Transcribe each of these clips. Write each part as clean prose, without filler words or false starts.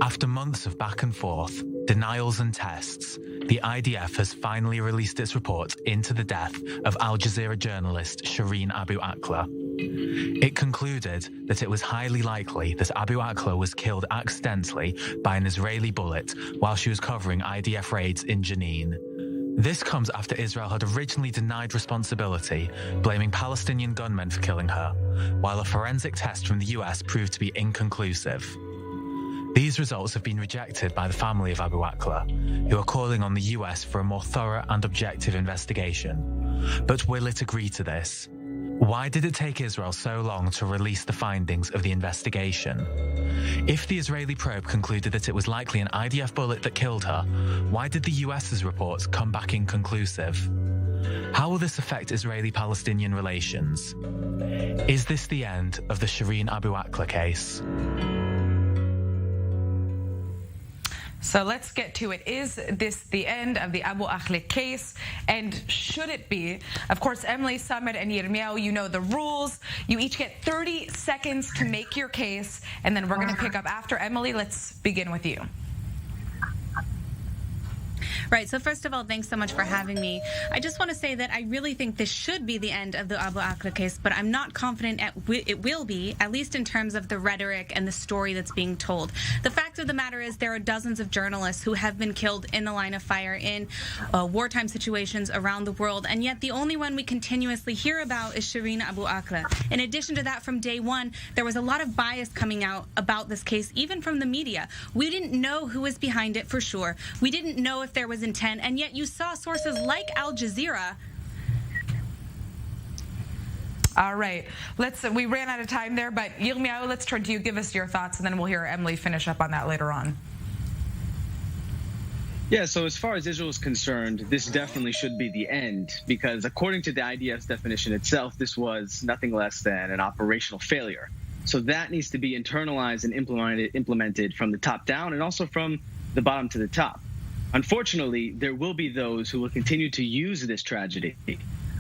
After months of back and forth, denials and tests, the IDF has finally released its report into the death of Al Jazeera journalist Shireen Abu Akleh. It concluded that it was highly likely that Abu Akleh was killed accidentally by an Israeli bullet while she was covering IDF raids in Jenin. This comes after Israel had originally denied responsibility, blaming Palestinian gunmen for killing her, while a forensic test from the US proved to be inconclusive. These results have been rejected by the family of Abu Akleh, who are calling on the US for a more thorough and objective investigation. But will it agree to this? Why did it take Israel so long to release the findings of the investigation? If the Israeli probe concluded that it was likely an IDF bullet that killed her, why did the US's reports come back inconclusive? How will this affect Israeli-Palestinian relations? Is this the end of the Shireen Abu Akleh case? So let's get to it. Is this the end of the Abu Akleh case? And should it be? Of course, Emily, Samer, and Yirmiyahu, you know the rules. You each get 30 seconds to make your case, and then we're going to pick up after. Emily, let's begin with you. Right. So first of all, thanks so much for having me. I just want to say that I really think this should be the end of the Abu Akleh case, but I'm not confident it will be, at least in terms of the rhetoric and the story that's being told. The fact of the matter is there are dozens of journalists who have been killed in the line of fire in wartime situations around the world, and yet the only one we continuously hear about is Shireen Abu Akleh. In addition to that, from day one, there was a lot of bias coming out about this case, even from the media. We didn't know who was behind it for sure. We didn't know if there was intent, and yet you saw sources like Al Jazeera. All right, we ran out of time there, but Yirmiyahu, let's turn to you. Give us your thoughts, and then we'll hear Emily finish up on that later on. Yeah, so as far as Israel is concerned, this definitely should be the end, because according to the IDF's definition itself, this was nothing less than an operational failure. So that needs to be internalized and implemented from the top down and also from the bottom to the top. Unfortunately, there will be those who will continue to use this tragedy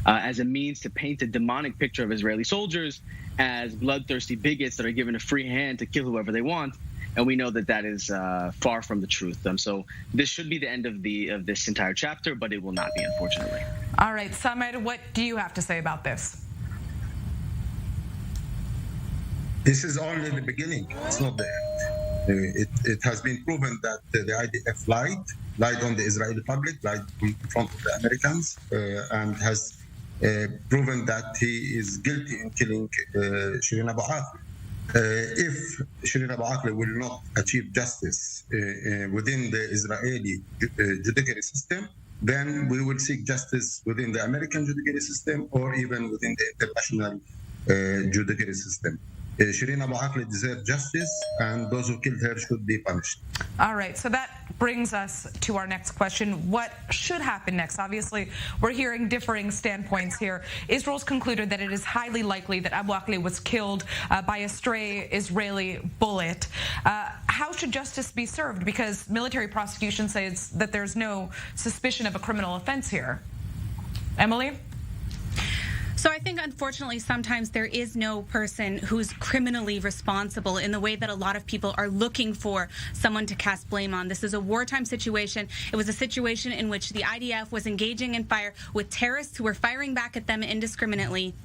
as a means to paint a demonic picture of Israeli soldiers as bloodthirsty bigots that are given a free hand to kill whoever they want. And we know that that is far from the truth. So this should be the end of this entire chapter, but it will not be, unfortunately. All right, Samer, what do you have to say about this? This is only the beginning. It's not the end. It has been proven that the IDF lied on the Israeli public, lied in front of the Americans, and has proven that he is guilty in killing Shireen Abu Akleh. If Shireen Abu Akleh will not achieve justice within the Israeli judiciary system, then we will seek justice within the American judiciary system or even within the international judiciary system. Shireen Abu Akleh deserves justice, and those who killed her should be punished. All right, so that brings us to our next question. What should happen next? Obviously, we're hearing differing standpoints here. Israel's concluded that it is highly likely that Abu Akleh was killed by a stray Israeli bullet. How should justice be served? Because military prosecution says that there's no suspicion of a criminal offense here. Emily? So I think, unfortunately, sometimes there is no person who's criminally responsible in the way that a lot of people are looking for someone to cast blame on. This is a wartime situation. It was a situation in which the IDF was engaging in fire with terrorists who were firing back at them indiscriminately.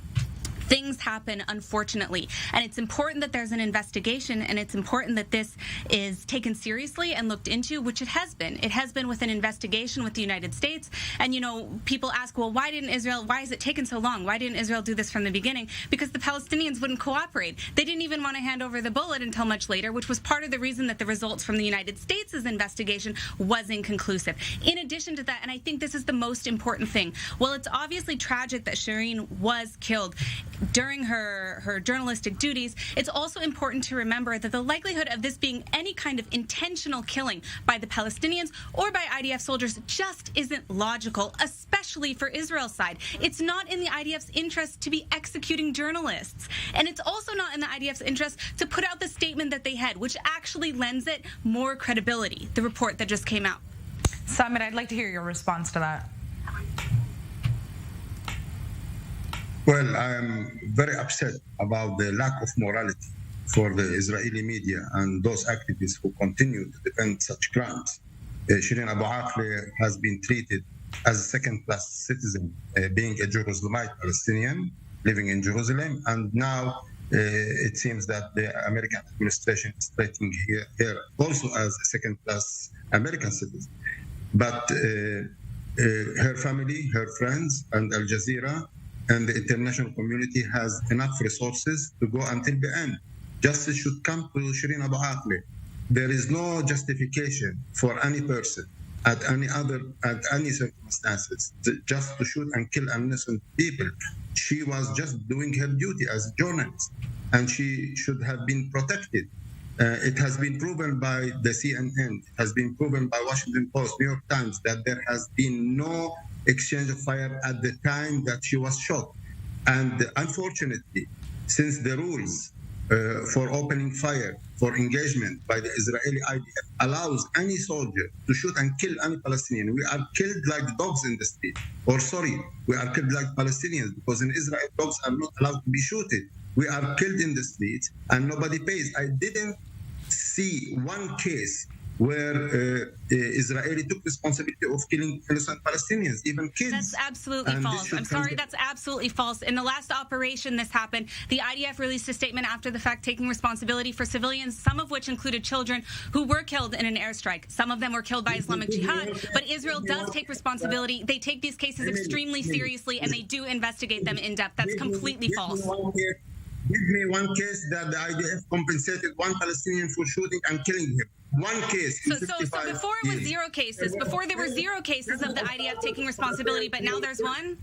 Things happen, unfortunately, and it's important that there's an investigation, and it's important that this is taken seriously and looked into, which it has been. It has been with an investigation with the United States, and, you know, people ask, well, why is it taken so long? Why didn't Israel do this from the beginning? Because the Palestinians wouldn't cooperate. They didn't even want to hand over the bullet until much later, which was part of the reason that the results from the United States' investigation was inconclusive. In addition to that, and I think this is the most important thing, well, it's obviously tragic that Shireen was killed during her journalistic duties. It's also important to remember that the likelihood of this being any kind of intentional killing by the Palestinians or by IDF soldiers just isn't logical, especially for Israel's side. It's not in the IDF's interest to be executing journalists. And it's also not in the IDF's interest to put out the statement that they had, which actually lends it more credibility, the report that just came out. Samer, I'd like to hear your response to that. Well, I am very upset about the lack of morality for the Israeli media and those activists who continue to defend such crimes. Shireen Abu Akleh has been treated as a second-class citizen, being a Jerusalemite Palestinian living in Jerusalem, and now it seems that the American administration is treating her also as a second-class American citizen. But her family, her friends, and Al Jazeera and the international community has enough resources to go until the end. Justice should come to Shireen Abu Akleh. There is no justification for any person at any circumstances just to shoot and kill innocent people. She was just doing her duty as a journalist, and she should have been protected. It has been proven by the CNN, it has been proven by Washington Post, New York Times, that there has been no exchange of fire at the time that she was shot. And unfortunately, since the rules for opening fire, for engagement by the Israeli IDF allows any soldier to shoot and kill any Palestinian, we are killed like dogs in the street. Or sorry, we are killed like Palestinians, because in Israel, dogs are not allowed to be shooted. We are killed in the streets and nobody pays. I didn't see one case where Israeli took responsibility of killing innocent Palestinians, even kids. That's absolutely false. I'm sorry, that's absolutely false. In the last operation this happened, the IDF released a statement after the fact taking responsibility for civilians, some of which included children who were killed in an airstrike. Some of them were killed by Islamic Jihad, but Israel does take responsibility. They take these cases extremely seriously, and they do investigate them in depth. That's completely false. Give me one case that the IDF compensated one Palestinian for shooting and killing him. One case. So before it was zero cases, before there were zero cases of the IDF taking responsibility, but now there's one?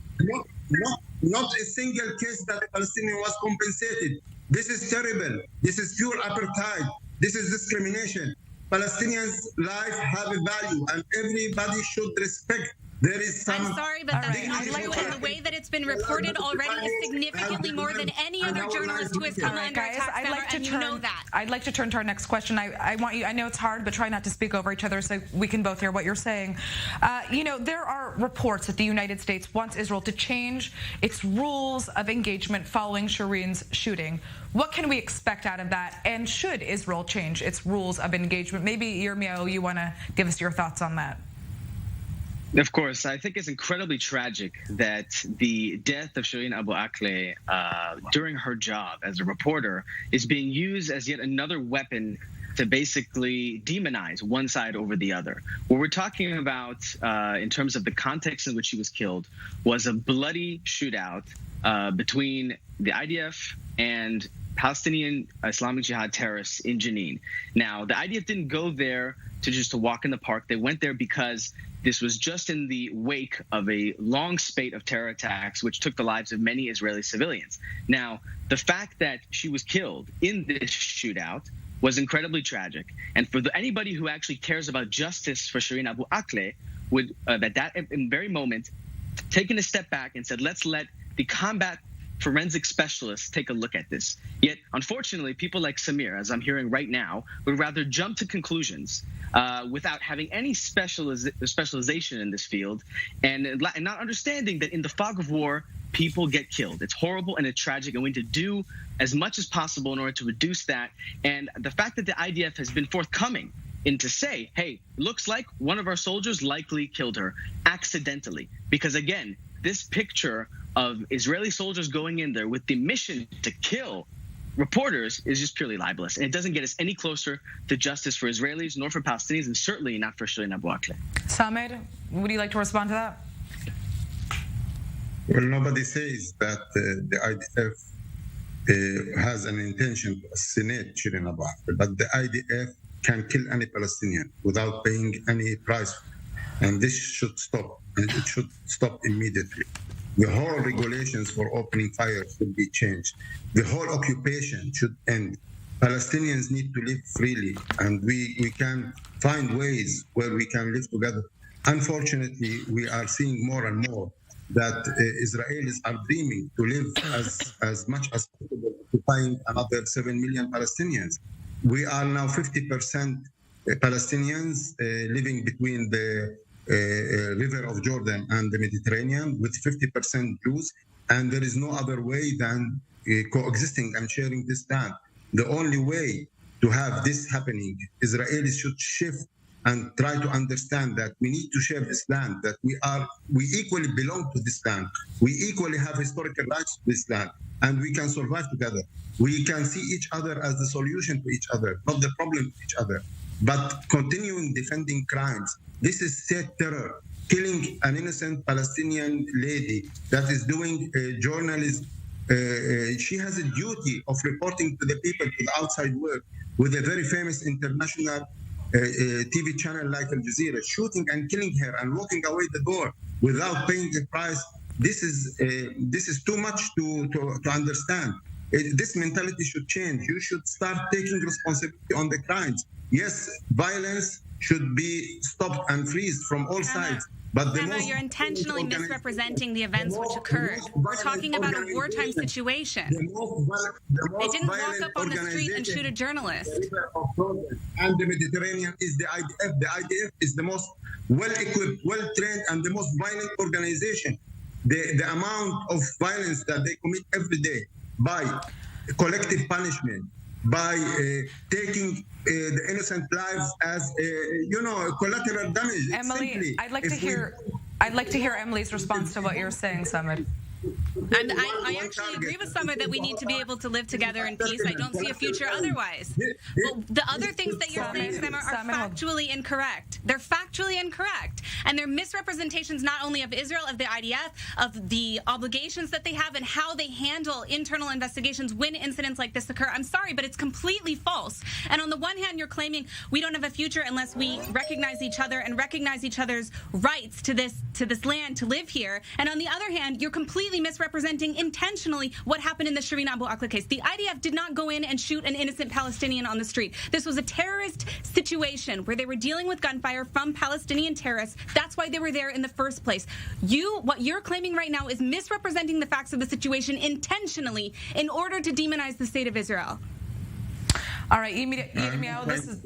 Not a single case that the Palestinian was compensated. This is terrible. This is pure apartheid. This is discrimination. Palestinians' life have a value, and everybody should respect. There is some. I'm sorry, but that's not true. And the way that it's been reported already is significantly more than any other journalist who has come under attack, and you know that. I'd like to turn to our next question. I want you, I know it's hard, but try not to speak over each other so we can both hear what you're saying. There are reports that the United States wants Israel to change its rules of engagement following Shireen's shooting. What can we expect out of that? And should Israel change its rules of engagement? Maybe, Yirmiyahu, you want to give us your thoughts on that? Of course, I think it's incredibly tragic that the death of Shireen Abu Akleh during her job as a reporter is being used as yet another weapon to basically demonize one side over the other. What we're talking about in terms of the context in which she was killed was a bloody shootout between the IDF and Palestinian Islamic Jihad terrorists in Jenin. Now, the IDF didn't go there to walk in the park. They went there because this was just in the wake of a long spate of terror attacks, which took the lives of many Israeli civilians. Now, the fact that she was killed in this shootout was incredibly tragic. And for anybody who actually cares about justice for Shireen Abu Akleh would, at that very moment, taken a step back and said, let's let the combat forensic specialists take a look at this. Yet, unfortunately, people like Samir, as I'm hearing right now, would rather jump to conclusions without having any specialization in this field and not understanding that in the fog of war, people get killed. It's horrible and it's tragic, and we need to do as much as possible in order to reduce that. And the fact that the IDF has been forthcoming in to say, hey, looks like one of our soldiers likely killed her accidentally. Because again, this picture of Israeli soldiers going in there with the mission to kill reporters is just purely libelous. And it doesn't get us any closer to justice for Israelis nor for Palestinians, and certainly not for Shireen Abu Akleh. Samer, would you like to respond to that? Well, nobody says that the IDF has an intention to assassinate Shireen Abu Akleh, but the IDF can kill any Palestinian without paying any price. And this should stop, and it should stop immediately. The whole regulations for opening fire should be changed. The whole occupation should end. Palestinians need to live freely, and we can find ways where we can live together. Unfortunately, we are seeing more and more that Israelis are dreaming to live as much as possible, occupying another 7 million Palestinians. We are now 50% Palestinians living between the river of Jordan and the Mediterranean, with 50% Jews, and there is no other way than coexisting and sharing this land. the only way to have this happening, Israelis should shift and try to understand that we need to share this land, that we equally belong to this land. We equally have historical rights to this land, and we can survive together. We can see each other as the solution to each other, not the problem to each other. But continuing defending crimes, this is state terror. Killing an innocent Palestinian lady that is doing journalism. She has a duty of reporting to the people, to the outside world, with a very famous international TV channel like Al Jazeera, shooting and killing her and walking away the door without paying a price. This is too much to understand. This mentality should change. You should start taking responsibility on the crimes. Yes, violence should be stopped and freezed from all sides. But you're intentionally misrepresenting the events which occurred. We're talking about a wartime situation. They didn't walk up on the street and shoot a journalist. And the Mediterranean is the IDF. The IDF is the most well-equipped, well-trained, and the most violent organization. The amount of violence that they commit every day by collective punishment, by taking the innocent lives as collateral damage. Emily, I'd like to hear Emily's response to what you're saying, Samad. And I actually agree with Samad that we need to be able to live together in peace. I don't see a future otherwise. Well, the other things that you're saying to them are factually incorrect. They're factually incorrect. And they're misrepresentations not only of Israel, of the IDF, of the obligations that they have and how they handle internal investigations when incidents like this occur. I'm sorry, but it's completely false. And on the one hand, you're claiming we don't have a future unless we recognize each other and recognize each other's rights to this land, to live here. And on the other hand, you're completely misrepresenting intentionally what happened in the Shireen Abu Akleh case. The IDF did not go in and shoot an innocent Palestinian on the street. This was a terrorist situation where they were dealing with gunfire from Palestinian terrorists. That's why they were there in the first place. What you're claiming right now is misrepresenting the facts of the situation intentionally in order to demonize the state of Israel. All right, Yirmiyahu, this is...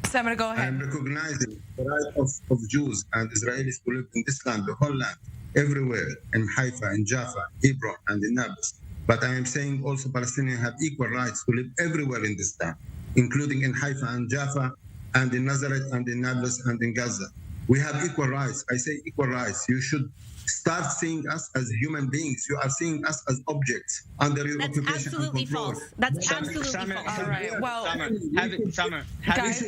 So I'm going to go ahead. I'm recognizing the right of Jews and Israelis to live in this land, the whole land, everywhere, in Haifa, in Jaffa, Hebron, and in Nablus. But I am saying also Palestinians have equal rights to live everywhere in this land, including in Haifa and Jaffa, and in Nazareth, and in Nablus, and in Gaza. We have equal rights. I say equal rights. You should start seeing us as human beings. You are seeing us as objects under your occupation. That's absolutely false. That's absolutely false. All right. Well, guys,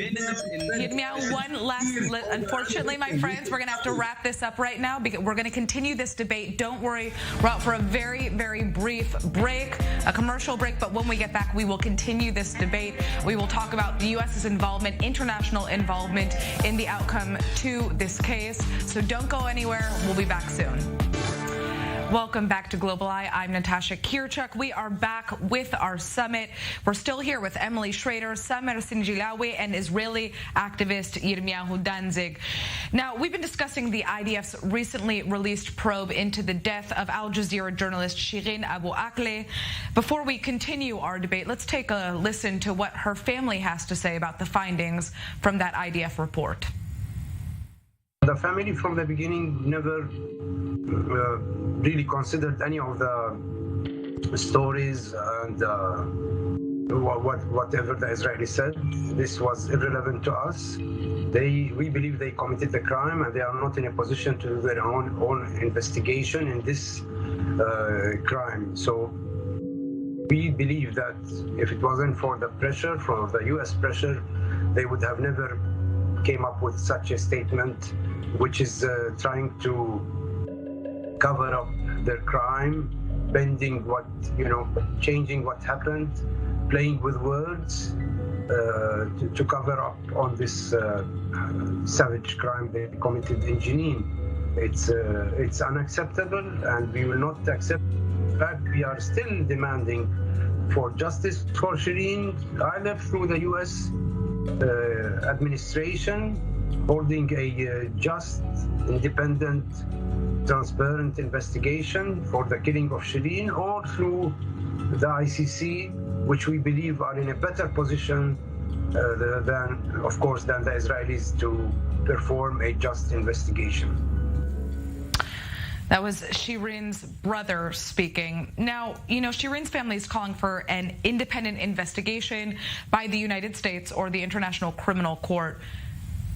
unfortunately, my friends, we're going to have to wrap this up right now because we're going to continue this debate. Don't worry. We're out for a very, very brief break, a commercial break. But when we get back, we will continue this debate. We will talk about the U.S.'s involvement, international involvement in the outcome to this case. So don't go anywhere. We'll be back soon. Welcome back to Global Eye. I'm Natasha Kirchuk. We are back with our summit. We're still here with Emily Schrader, Samer Sinjilawi, and Israeli activist Yirmiyahu Danzig. Now, we've been discussing the IDF's recently released probe into the death of Al Jazeera journalist Shireen Abu Akleh. Before we continue our debate, let's take a listen to what her family has to say about the findings from that IDF report. The family from the beginning never really considered any of the stories and whatever the Israelis said. This was irrelevant to us. We believe they committed the crime and they are not in a position to do their own investigation in this crime. So we believe that if it wasn't for the pressure, from the US pressure, they would have never came up with such a statement, which is trying to cover up their crime, bending changing what happened, playing with words to cover up on this savage crime they committed in Jenin. It's unacceptable, and we will not accept. In fact, we are still demanding for justice for Shireen, either through the U.S. Administration, holding a just, independent, transparent investigation for the killing of Shireen, or through the ICC, which we believe are in a better position than the Israelis to perform a just investigation. That was Shireen's brother speaking. Now, Shireen's family is calling for an independent investigation by the United States or the International Criminal Court.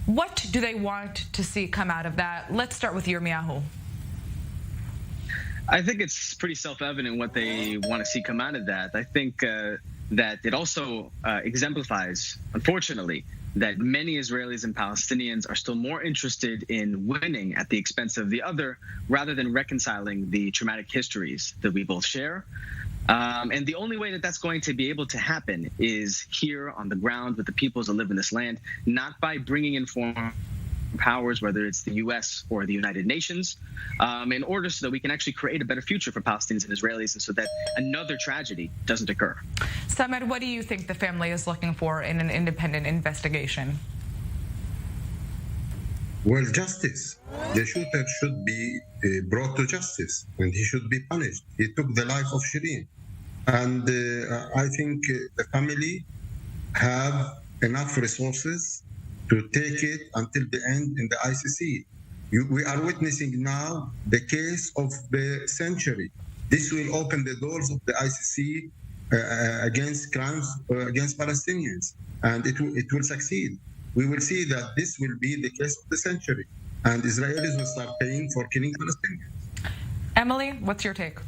What do they want to see come out of that? Let's start with Yirmiyahu. I think it's pretty self-evident what they want to see come out of that. I think that it also exemplifies, unfortunately, that many Israelis and Palestinians are still more interested in winning at the expense of the other rather than reconciling the traumatic histories that we both share. And the only way that that's going to be able to happen is here on the ground with the peoples that live in this land, not by bringing in foreign powers, whether it's the U.S. or the United Nations, in order so that we can actually create a better future for Palestinians and Israelis and so that another tragedy doesn't occur. Samed, what do you think the family is looking for in an independent investigation? Well, justice. The shooter should be brought to justice and he should be punished. He took the life of Shireen. And I think the family have enough resources to take it until the end in the ICC. We are witnessing now the case of the century. This will open the doors of the ICC against crimes against Palestinians, and it will succeed. We will see that this will be the case of the century, and Israelis will start paying for killing Palestinians. Emily, what's your take?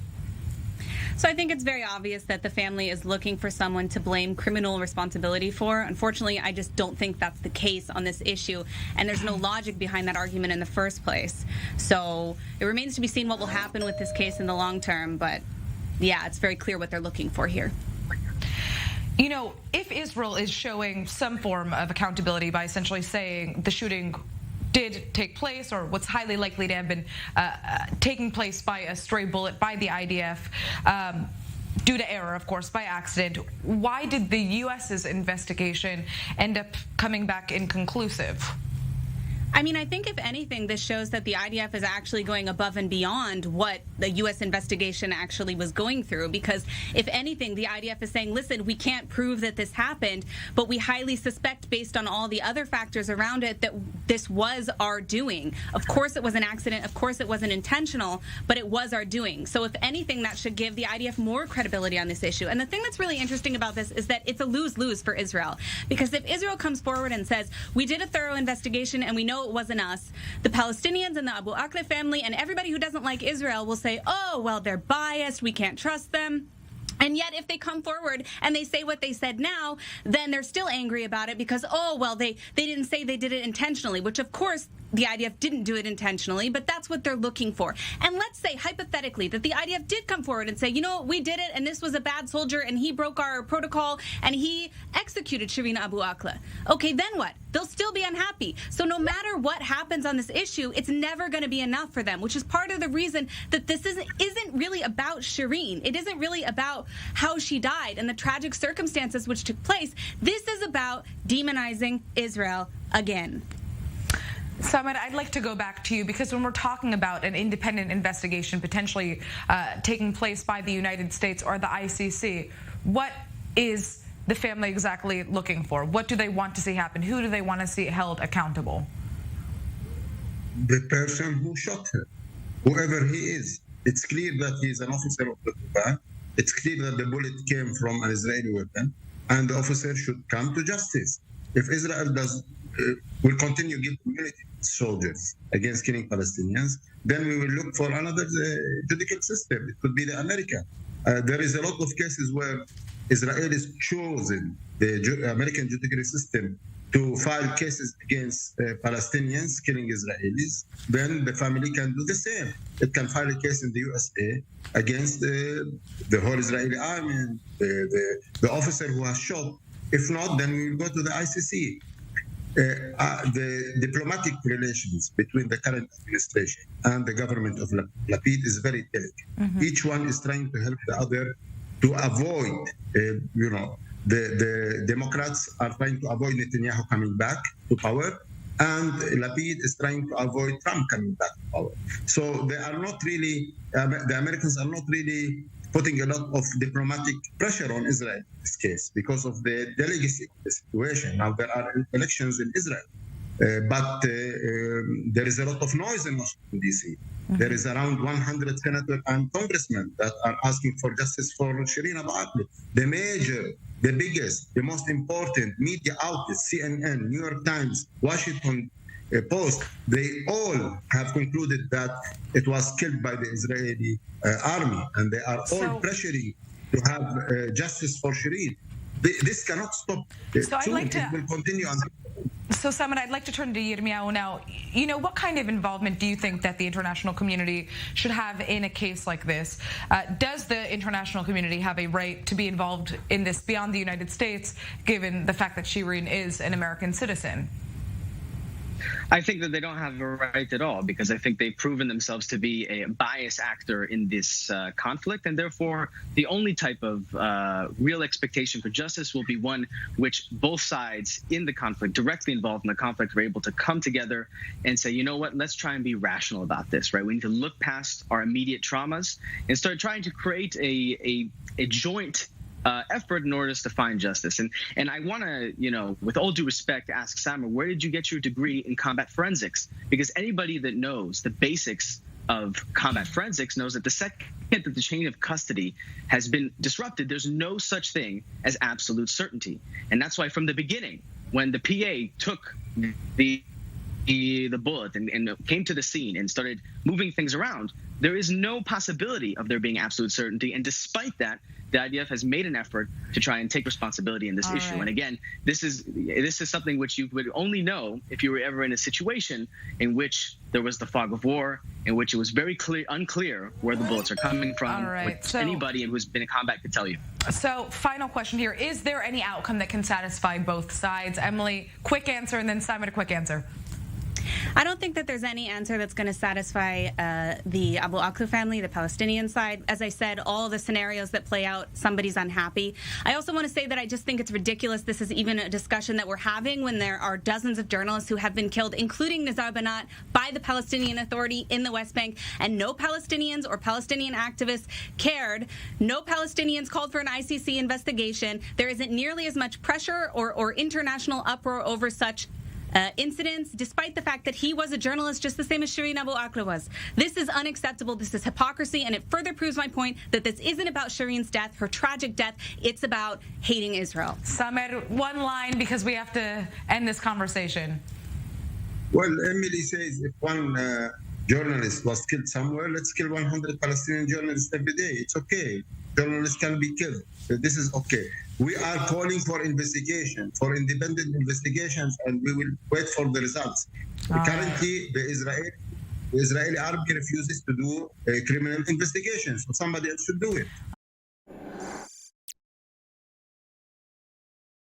So I think it's very obvious that the family is looking for someone to blame criminal responsibility for. Unfortunately, I just don't think that's the case on this issue, and there's no logic behind that argument in the first place. So it remains to be seen what will happen with this case in the long term, but yeah, it's very clear what they're looking for here. If Israel is showing some form of accountability by essentially saying the shooting did take place, or what's highly likely to have been taking place by a stray bullet by the IDF, due to error, of course, by accident, why did the U.S.'s investigation end up coming back inconclusive? I mean, I think if anything, this shows that the IDF is actually going above and beyond what the U.S. investigation actually was going through, because if anything, the IDF is saying, listen, we can't prove that this happened, but we highly suspect, based on all the other factors around it, that this was our doing. Of course it was an accident. Of course it wasn't intentional, but it was our doing. So if anything, that should give the IDF more credibility on this issue. And the thing that's really interesting about this is that it's a lose-lose for Israel, because if Israel comes forward and says, we did a thorough investigation and we know it wasn't us, the Palestinians and the Abu Akleh family and everybody who doesn't like Israel will say, oh, well, they're biased, we can't trust them. And yet, if they come forward and they say what they said now, then they're still angry about it because, oh, well, they didn't say they did it intentionally, which, of course, the IDF didn't do it intentionally, but that's what they're looking for. And let's say, hypothetically, that the IDF did come forward and say, you know, we did it, and this was a bad soldier, and he broke our protocol, and he executed Shireen Abu Akleh. Okay, then what? They'll still be unhappy. So no matter what happens on this issue, it's never going to be enough for them, which is part of the reason that this isn't really about Shireen. It isn't really about how she died and the tragic circumstances which took place. This is about demonizing Israel again. Samed, I'd like to go back to you, because when we're talking about an independent investigation potentially taking place by the United States or the ICC, what is the family exactly looking for? What do they want to see happen? Who do they want to see held accountable? The person who shot her, whoever he is. It's clear that he is an officer of the Quran. It's clear that the bullet came from an Israeli weapon, and the officer should come to justice. If Israel will continue giving immunity to soldiers against killing Palestinians, then we will look for another judicial system. It could be the American. There is a lot of cases where Israelis chosen the American judicial system to file cases against Palestinians killing Israelis. Then the family can do the same. It can file a case in the USA against the whole Israeli army and the officer who has shot. If not, then we will go to the ICC. The diplomatic relations between the current administration and the government of Lapid is very delicate. Mm-hmm. Each one is trying to help the other to avoid, the Democrats are trying to avoid Netanyahu coming back to power, and Lapid is trying to avoid Trump coming back to power. So they are not really, the Americans are not really putting a lot of diplomatic pressure on Israel in this case because of the delicacy of the situation. Now there are elections in Israel, There is a lot of noise in Washington, D.C. There is around 100 senators and congressmen that are asking for justice for Shireen Abu Akleh. The biggest, the most important media outlets, CNN, New York Times, Washington Post, they all have concluded that it was killed by the Israeli army, and they are all pressuring to have justice for Shireen. This cannot stop. So I'd like to. It will continue on. So, Samad, I'd like to turn to Yirmiyahu now. What kind of involvement do you think that the international community should have in a case like this? Does the international community have a right to be involved in this beyond the United States, given the fact that Shireen is an American citizen? I think that they don't have a right at all, because I think they've proven themselves to be a biased actor in this conflict, and therefore the only type of real expectation for justice will be one which both sides in the conflict, directly involved in the conflict, are able to come together and say, you know what, let's try and be rational about this, right? We need to look past our immediate traumas and start trying to create a joint effort in order to find justice. And I want to, with all due respect, ask Samer, where did you get your degree in combat forensics? Because anybody that knows the basics of combat forensics knows that the second that the chain of custody has been disrupted, there's no such thing as absolute certainty. And that's why from the beginning, when the PA took the bullet and came to the scene and started moving things around, there is no possibility of there being absolute certainty. And despite that, the IDF has made an effort to try and take responsibility in this issue. Right. And again, this is something which you would only know if you were ever in a situation in which there was the fog of war, in which it was very unclear where the bullets are coming from. All right. So anybody who's been in combat could tell you. So final question here. Is there any outcome that can satisfy both sides? Emily, quick answer, and then Simon, a quick answer. I don't think that there's any answer that's going to satisfy the Abu Akleh family, the Palestinian side. As I said, all the scenarios that play out, somebody's unhappy. I also want to say that I just think it's ridiculous this is even a discussion that we're having when there are dozens of journalists who have been killed, including Nizar Banat, by the Palestinian Authority in the West Bank, and no Palestinians or Palestinian activists cared. No Palestinians called for an ICC investigation. There isn't nearly as much pressure or international uproar over such incidents, despite the fact that he was a journalist just the same as Shireen Abu Akleh was. This is unacceptable. This is hypocrisy, and it further proves my point that this isn't about Shireen's death, her tragic death. It's about hating Israel. Samer, one line, because we have to end this conversation. Well, Emily says if one journalist was killed somewhere, let's kill 100 Palestinian journalists every day. It's okay. Journalists can be killed. This is okay. We are calling for investigation, for independent investigations, and we will wait for the results. Currently, the Israeli army refuses to do a criminal investigation, so somebody else should do it.